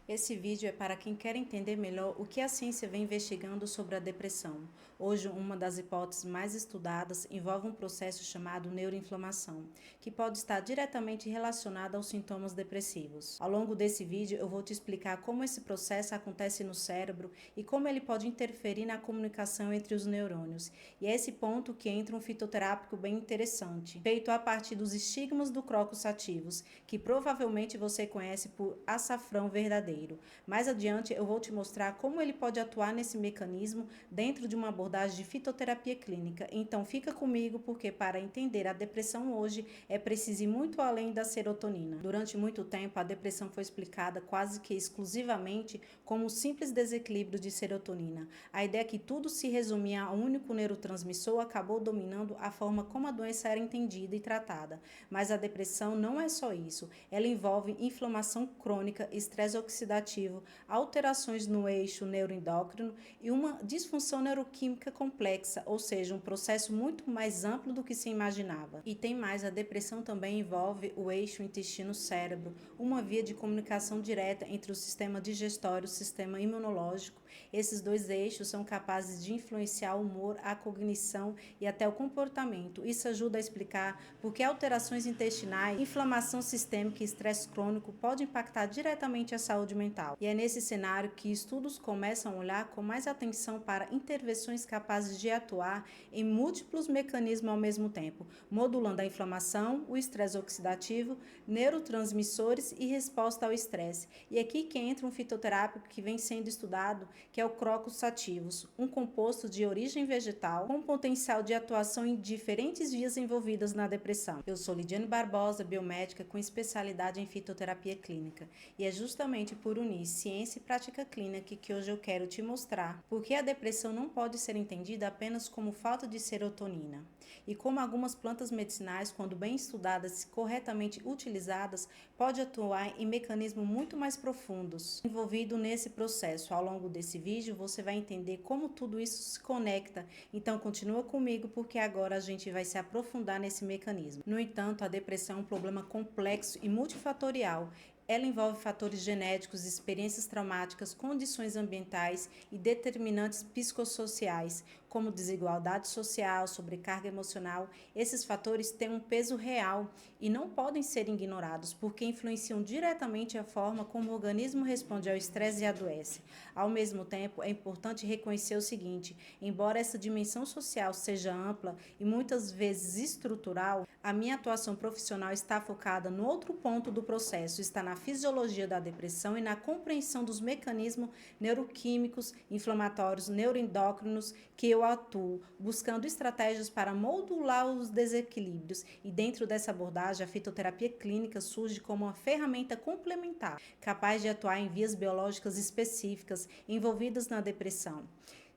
Esse vídeo é para quem quer entender melhor o que a ciência vem investigando sobre a depressão. Hoje, uma das hipóteses mais estudadas envolve um processo chamado neuroinflamação, que pode estar diretamente relacionado aos sintomas depressivos. Ao longo desse vídeo, eu vou te explicar como esse processo acontece no cérebro e como ele pode interferir na comunicação entre os neurônios. E é esse ponto que entra um fitoterápico bem interessante, feito a partir dos estigmas do Crocus sativus, que provavelmente você conhece por açafrão verdadeiro. Mais adiante eu vou te mostrar como ele pode atuar nesse mecanismo dentro de uma abordagem de fitoterapia clínica. Então fica comigo, porque para entender a depressão hoje é preciso ir muito além da serotonina. Durante muito tempo a depressão foi explicada quase que exclusivamente como um simples desequilíbrio de serotonina. A ideia que tudo se resumia a um único neurotransmissor acabou dominando a forma como a doença era entendida e tratada. Mas a depressão não é só isso, ela envolve inflamação crônica, estresse oxidativo, alterações no eixo neuroendócrino e uma disfunção neuroquímica complexa, ou seja, um processo muito mais amplo do que se imaginava. E tem mais, a depressão também envolve o eixo intestino-cérebro, uma via de comunicação direta entre o sistema digestório e o sistema imunológico. Esses dois eixos são capazes de influenciar o humor, a cognição e até o comportamento. Isso ajuda a explicar por que alterações intestinais, inflamação sistêmica e estresse crônico podem impactar diretamente a saúde mental. E é nesse cenário que estudos começam a olhar com mais atenção para intervenções capazes de atuar em múltiplos mecanismos ao mesmo tempo, modulando a inflamação, o estresse oxidativo, neurotransmissores e resposta ao estresse. E é aqui que entra um fitoterápico que vem sendo estudado, que é o Crocus sativus, um composto de origem vegetal com potencial de atuação em diferentes vias envolvidas na depressão. Eu sou Lidiane Barbosa, biomédica com especialidade em fitoterapia clínica, e é justamente por unir ciência e prática clínica que hoje eu quero te mostrar porque a depressão não pode ser entendida apenas como falta de serotonina, e como algumas plantas medicinais, quando bem estudadas e corretamente utilizadas, pode atuar em mecanismos muito mais profundos envolvidos nesse processo. Ao longo desse vídeo você vai entender como tudo isso se conecta, então continua comigo porque agora a gente vai se aprofundar nesse mecanismo. No entanto, a depressão é um problema complexo e multifatorial. Ela envolve fatores genéticos, experiências traumáticas, condições ambientais e determinantes psicossociais, como desigualdade social, sobrecarga emocional. Esses fatores têm um peso real e não podem ser ignorados, porque influenciam diretamente a forma como o organismo responde ao estresse e adoece. Ao mesmo tempo, é importante reconhecer o seguinte: embora essa dimensão social seja ampla e muitas vezes estrutural, a minha atuação profissional está focada no outro ponto do processo, está na fisiologia da depressão e na compreensão dos mecanismos neuroquímicos, inflamatórios, neuroendócrinos que eu atuo, buscando estratégias para modular os desequilíbrios. E dentro dessa abordagem, a fitoterapia clínica surge como uma ferramenta complementar, capaz de atuar em vias biológicas específicas envolvidas na depressão,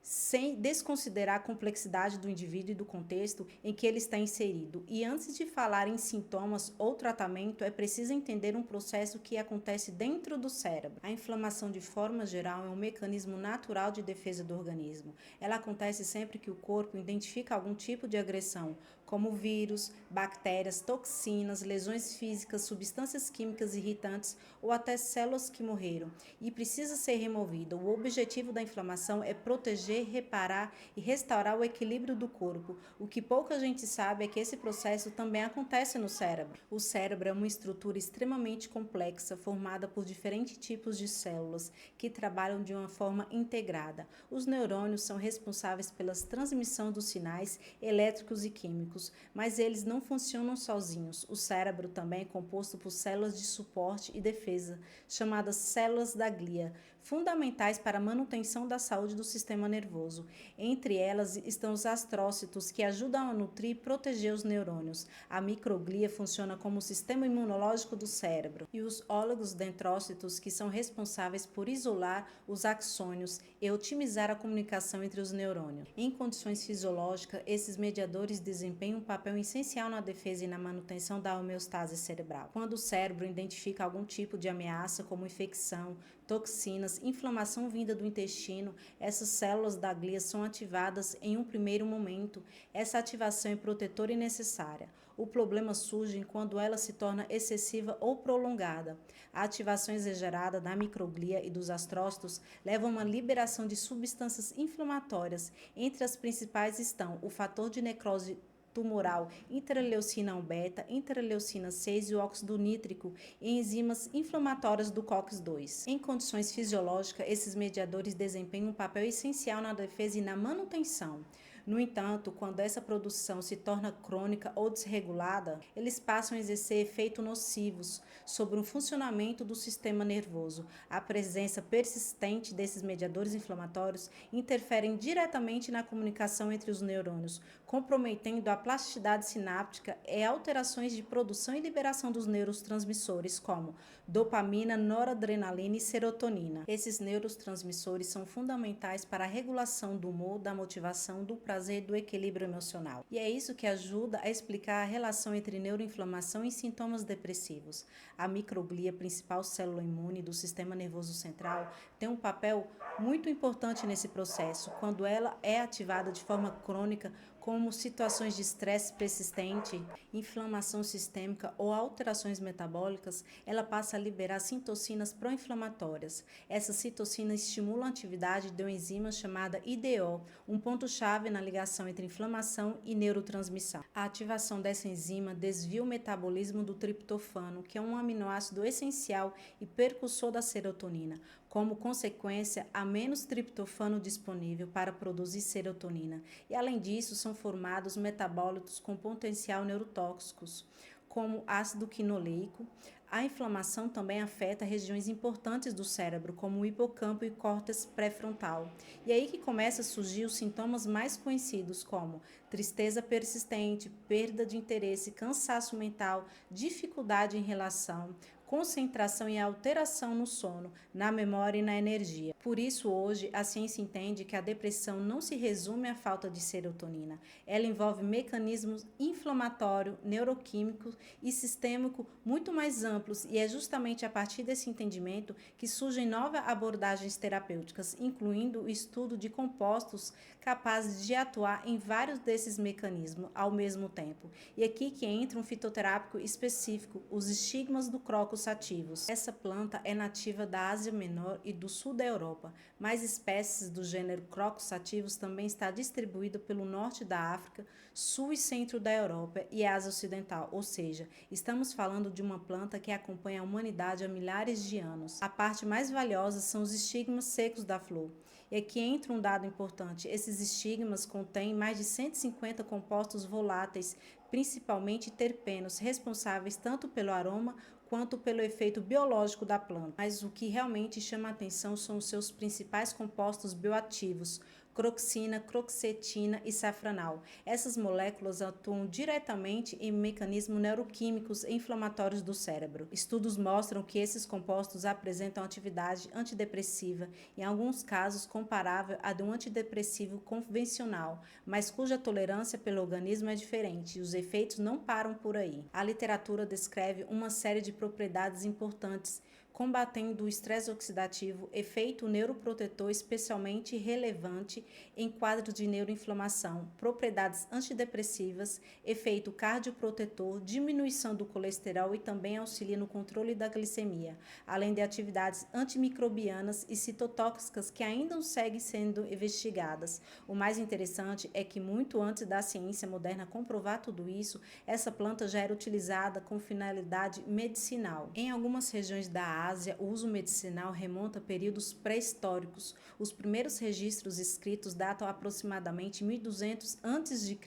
sem desconsiderar a complexidade do indivíduo e do contexto em que ele está inserido. E antes de falar em sintomas ou tratamento, é preciso entender um processo que acontece dentro do cérebro. A inflamação, de forma geral, é um mecanismo natural de defesa do organismo. Ela acontece sempre que o corpo identifica algum tipo de agressão, como vírus, bactérias, toxinas, lesões físicas, substâncias químicas irritantes ou até células que morreram, e precisa ser removida. O objetivo da inflamação é proteger, reparar e restaurar o equilíbrio do corpo. O que pouca gente sabe é que esse processo também acontece no cérebro. O cérebro é uma estrutura extremamente complexa, formada por diferentes tipos de células que trabalham de uma forma integrada. Os neurônios são responsáveis pela transmissão dos sinais elétricos e químicos, mas eles não funcionam sozinhos. O cérebro também é composto por células de suporte e defesa, chamadas células da glia, fundamentais para a manutenção da saúde do sistema nervoso. Entre elas estão os astrócitos, que ajudam a nutrir e proteger os neurônios. A microglia funciona como o sistema imunológico do cérebro. E os oligosdendrócitos, que são responsáveis por isolar os axônios e otimizar a comunicação entre os neurônios. Em condições fisiológicas, esses mediadores desempenham um papel essencial na defesa e na manutenção da homeostase cerebral. Quando o cérebro identifica algum tipo de ameaça, como infecção, toxinas, inflamação vinda do intestino, essas células da glia são ativadas em um primeiro momento. Essa ativação é protetora e necessária. O problema surge quando ela se torna excessiva ou prolongada. A ativação exagerada da microglia e dos astrócitos leva a uma liberação de substâncias inflamatórias. Entre as principais estão o fator de necrose tumoral, interleucina 1-beta, interleucina 6 e o óxido nítrico e enzimas inflamatórias do COX-2. Em condições fisiológicas, esses mediadores desempenham um papel essencial na defesa e na manutenção. No entanto, quando essa produção se torna crônica ou desregulada, eles passam a exercer efeitos nocivos sobre o funcionamento do sistema nervoso. A presença persistente desses mediadores inflamatórios interferem diretamente na comunicação entre os neurônios, comprometendo a plasticidade sináptica e alterações de produção e liberação dos neurotransmissores, como dopamina, noradrenalina e serotonina. Esses neurotransmissores são fundamentais para a regulação do humor, da motivação, do prazer e do equilíbrio emocional. E é isso que ajuda a explicar a relação entre neuroinflamação e sintomas depressivos. A microglia, principal célula imune do sistema nervoso central, tem um papel muito importante nesse processo. Quando ela é ativada de forma crônica, como situações de estresse persistente, inflamação sistêmica ou alterações metabólicas, ela passa a liberar citocinas pró-inflamatórias. Essas citocinas estimulam a atividade de uma enzima chamada IDO, um ponto-chave na ligação entre inflamação e neurotransmissão. A ativação dessa enzima desvia o metabolismo do triptofano, que é um aminoácido essencial e precursor da serotonina. Como consequência, há menos triptofano disponível para produzir serotonina. E, além disso, são formados metabólitos com potencial neurotóxicos, como ácido quinoleico. A inflamação também afeta regiões importantes do cérebro, como o hipocampo e o córtex pré-frontal. E aí que começa a surgir os sintomas mais conhecidos, como tristeza persistente, perda de interesse, cansaço mental, dificuldade em relação, concentração e alteração no sono, na memória e na energia. Por isso, hoje, a ciência entende que a depressão não se resume à falta de serotonina. Ela envolve mecanismos inflamatórios, neuroquímicos e sistêmicos muito mais amplos, e é justamente a partir desse entendimento que surgem novas abordagens terapêuticas, incluindo o estudo de compostos capazes de atuar em vários desses mecanismos ao mesmo tempo. E aqui que entra um fitoterápico específico, os estigmas do crocus sativus. Essa planta é nativa da Ásia Menor e do sul da Europa, mas espécies do gênero crocus sativus também está distribuído pelo norte da África, sul e centro da Europa e Ásia Ocidental, ou seja, estamos falando de uma planta que acompanha a humanidade há milhares de anos. A parte mais valiosa são os estigmas secos da flor. E aqui entra um dado importante: esses estigmas contêm mais de 150 compostos voláteis, principalmente terpenos, responsáveis tanto pelo aroma quanto pelo efeito biológico da planta. Mas o que realmente chama a atenção são os seus principais compostos bioativos, croxina, croxetina e safranal. Essas moléculas atuam diretamente em mecanismos neuroquímicos e inflamatórios do cérebro. Estudos mostram que esses compostos apresentam atividade antidepressiva, em alguns casos comparável à de um antidepressivo convencional, mas cuja tolerância pelo organismo é diferente e os efeitos não param por aí. A literatura descreve uma série de propriedades importantes, combatendo o estresse oxidativo, efeito neuroprotetor especialmente relevante em quadros de neuroinflamação, propriedades antidepressivas, efeito cardioprotetor, diminuição do colesterol e também auxilia no controle da glicemia, além de atividades antimicrobianas e citotóxicas que ainda seguem sendo investigadas. O mais interessante é que muito antes da ciência moderna comprovar tudo isso, essa planta já era utilizada com finalidade medicinal. Em algumas regiões da Ásia, o uso medicinal remonta a períodos pré-históricos. Os primeiros registros escritos datam aproximadamente 1200 a.C.,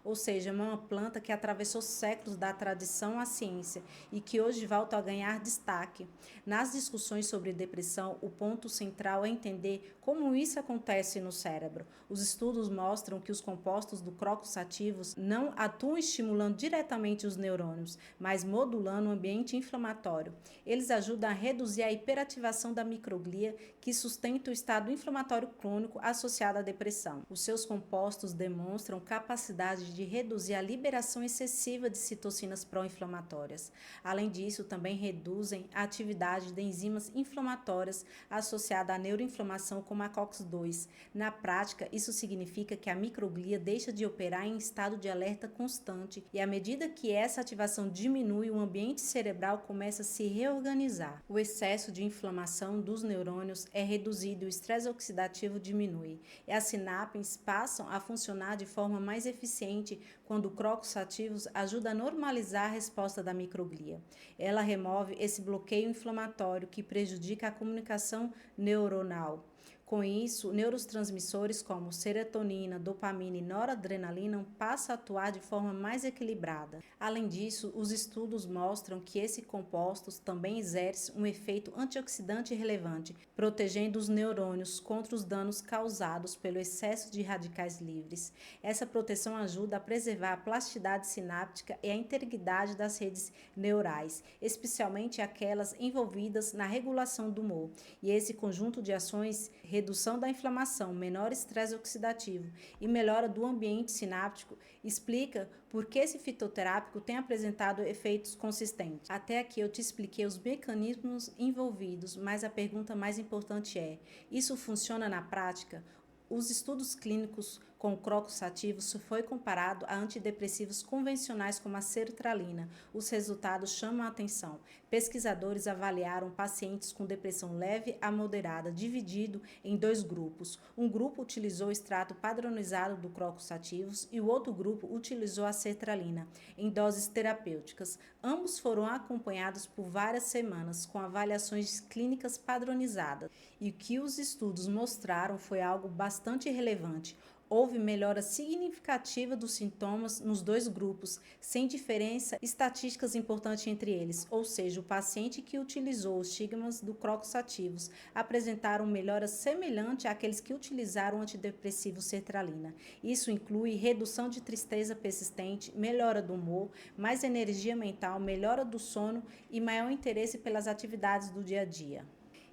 ou seja, é uma planta que atravessou séculos da tradição à ciência e que hoje volta a ganhar destaque. Nas discussões sobre depressão, o ponto central é entender como isso acontece no cérebro. Os estudos mostram que os compostos do crocus sativus não atuam estimulando diretamente os neurônios, mas modulando o ambiente inflamatório. Eles ajudam a reduzir a hiperativação da microglia que sustenta o estado inflamatório crônico associado à depressão. Os seus compostos demonstram capacidade de reduzir a liberação excessiva de citocinas pró-inflamatórias. Além disso, também reduzem a atividade de enzimas inflamatórias associada à neuroinflamação como a COX-2. Na prática, isso significa que a microglia deixa de operar em estado de alerta constante e à medida que essa ativação diminui, o ambiente cerebral começa a se reorganizar. O excesso de inflamação dos neurônios é reduzido e o estresse oxidativo diminui. E as sinapses passam a funcionar de forma mais eficiente quando crocos ativos ajuda a normalizar a resposta da microglia. Ela remove esse bloqueio inflamatório que prejudica a comunicação neuronal. Com isso, neurotransmissores como serotonina, dopamina e noradrenalina passam a atuar de forma mais equilibrada. Além disso, os estudos mostram que esses compostos também exercem um efeito antioxidante relevante, protegendo os neurônios contra os danos causados pelo excesso de radicais livres. Essa proteção ajuda a preservar a plasticidade sináptica e a integridade das redes neurais, especialmente aquelas envolvidas na regulação do humor. E esse conjunto de ações redução da inflamação, menor estresse oxidativo e melhora do ambiente sináptico explica por que esse fitoterápico tem apresentado efeitos consistentes. Até aqui eu te expliquei os mecanismos envolvidos, mas a pergunta mais importante é: isso funciona na prática? Os estudos clínicos com crocos ativos foi comparado a antidepressivos convencionais como a sertralina. Os resultados chamam a atenção. Pesquisadores avaliaram pacientes com depressão leve a moderada, dividido em dois grupos. Um grupo utilizou o extrato padronizado do crocos ativos e o outro grupo utilizou a sertralina em doses terapêuticas. Ambos foram acompanhados por várias semanas com avaliações clínicas padronizadas. E o que os estudos mostraram foi algo bastante relevante. Houve melhora significativa dos sintomas nos dois grupos, sem diferença estatísticas importantes entre eles, ou seja, o paciente que utilizou os estigmas do crocos ativos apresentaram melhora semelhante àqueles que utilizaram o antidepressivo sertralina. Isso inclui redução de tristeza persistente, melhora do humor, mais energia mental, melhora do sono e maior interesse pelas atividades do dia a dia.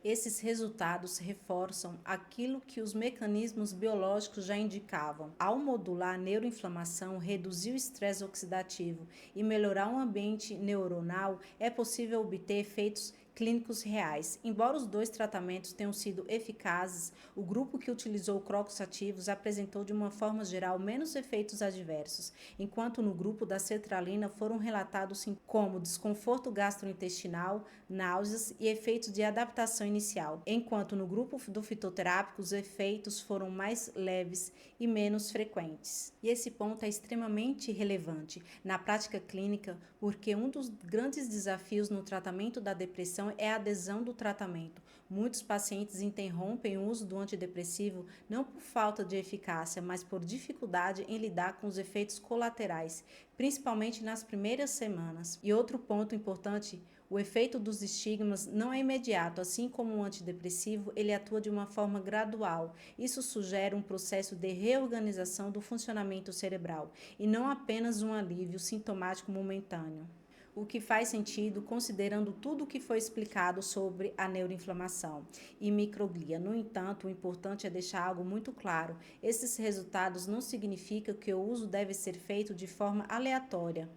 Esses resultados reforçam aquilo que os mecanismos biológicos já indicavam. Ao modular a neuroinflamação, reduzir o estresse oxidativo e melhorar o ambiente neuronal, é possível obter efeitos clínicos reais. Embora os dois tratamentos tenham sido eficazes, o grupo que utilizou crocos ativos apresentou de uma forma geral menos efeitos adversos, enquanto no grupo da sertralina foram relatados como desconforto gastrointestinal, náuseas e efeitos de adaptação inicial, enquanto no grupo do fitoterápico os efeitos foram mais leves e menos frequentes. E esse ponto é extremamente relevante na prática clínica, porque um dos grandes desafios no tratamento da depressão é a adesão do tratamento. Muitos pacientes interrompem o uso do antidepressivo não por falta de eficácia, mas por dificuldade em lidar com os efeitos colaterais, principalmente nas primeiras semanas. E outro ponto importante: o efeito dos estigmas não é imediato, assim como o antidepressivo, ele atua de uma forma gradual. Isso sugere um processo de reorganização do funcionamento cerebral e não apenas um alívio sintomático momentâneo. O que faz sentido considerando tudo o que foi explicado sobre a neuroinflamação e microglia. No entanto, o importante é deixar algo muito claro: esses resultados não significam que o uso deve ser feito de forma aleatória.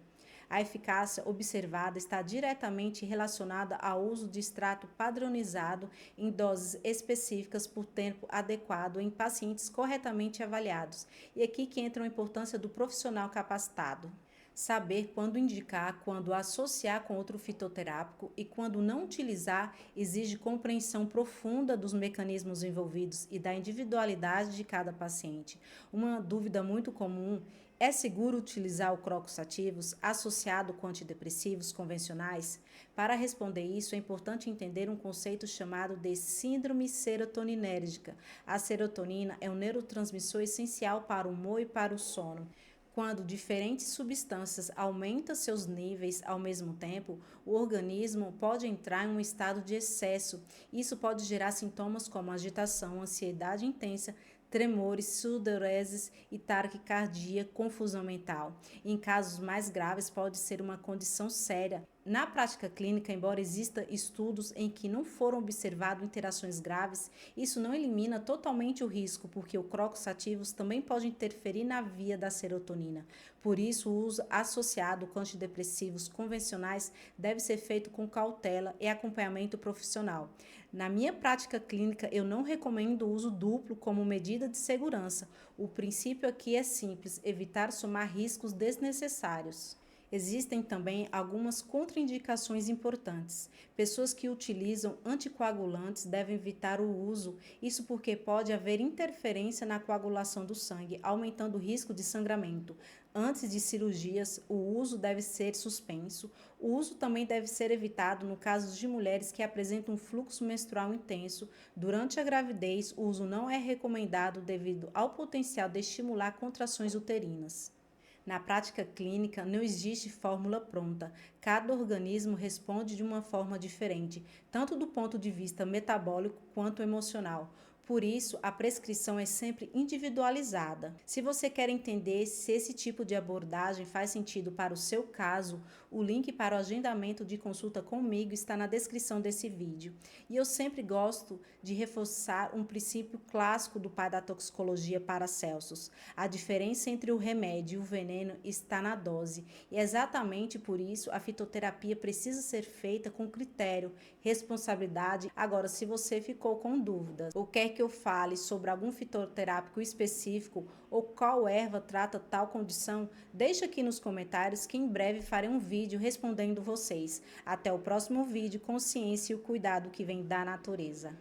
A eficácia observada está diretamente relacionada ao uso de extrato padronizado em doses específicas por tempo adequado em pacientes corretamente avaliados. E aqui que entra a importância do profissional capacitado. Saber quando indicar, quando associar com outro fitoterápico e quando não utilizar exige compreensão profunda dos mecanismos envolvidos e da individualidade de cada paciente. Uma dúvida muito comum: é seguro utilizar o crocos ativos associado com antidepressivos convencionais? Para responder isso, é importante entender um conceito chamado de síndrome serotoninérgica. A serotonina é um neurotransmissor essencial para o humor e para o sono. Quando diferentes substâncias aumentam seus níveis ao mesmo tempo, o organismo pode entrar em um estado de excesso. Isso pode gerar sintomas como agitação, ansiedade intensa, tremores, sudorese e taquicardia, confusão mental. Em casos mais graves, pode ser uma condição séria Na prática clínica, embora exista estudos em que não foram observadas interações graves, isso não elimina totalmente o risco, porque o crocus sativus também pode interferir na via da serotonina. Por isso, o uso associado com antidepressivos convencionais deve ser feito com cautela e acompanhamento profissional. Na minha prática clínica, eu não recomendo o uso duplo como medida de segurança. O princípio aqui é simples: evitar somar riscos desnecessários. Existem também algumas contraindicações importantes. Pessoas que utilizam anticoagulantes devem evitar o uso, isso porque pode haver interferência na coagulação do sangue, aumentando o risco de sangramento. Antes de cirurgias, o uso deve ser suspenso. O uso também deve ser evitado no caso de mulheres que apresentam um fluxo menstrual intenso. Durante a gravidez, o uso não é recomendado devido ao potencial de estimular contrações uterinas. Na prática clínica, não existe fórmula pronta. Cada organismo responde de uma forma diferente, tanto do ponto de vista metabólico quanto emocional. Por isso, a prescrição é sempre individualizada. Se você quer entender se esse tipo de abordagem faz sentido para o seu caso, o link para o agendamento de consulta comigo está na descrição desse vídeo. E eu sempre gosto de reforçar um princípio clássico do pai da toxicologia Paracelsus: a diferença entre o remédio e o veneno está na dose. E exatamente por isso a fitoterapia precisa ser feita com critério, responsabilidade. Agora, se você ficou com dúvidas ou quer que eu fale sobre algum fitoterápico específico ou qual erva trata tal condição, deixa aqui nos comentários que em breve farei um vídeo respondendo vocês. Até o próximo vídeo, com ciência e o cuidado que vem da natureza.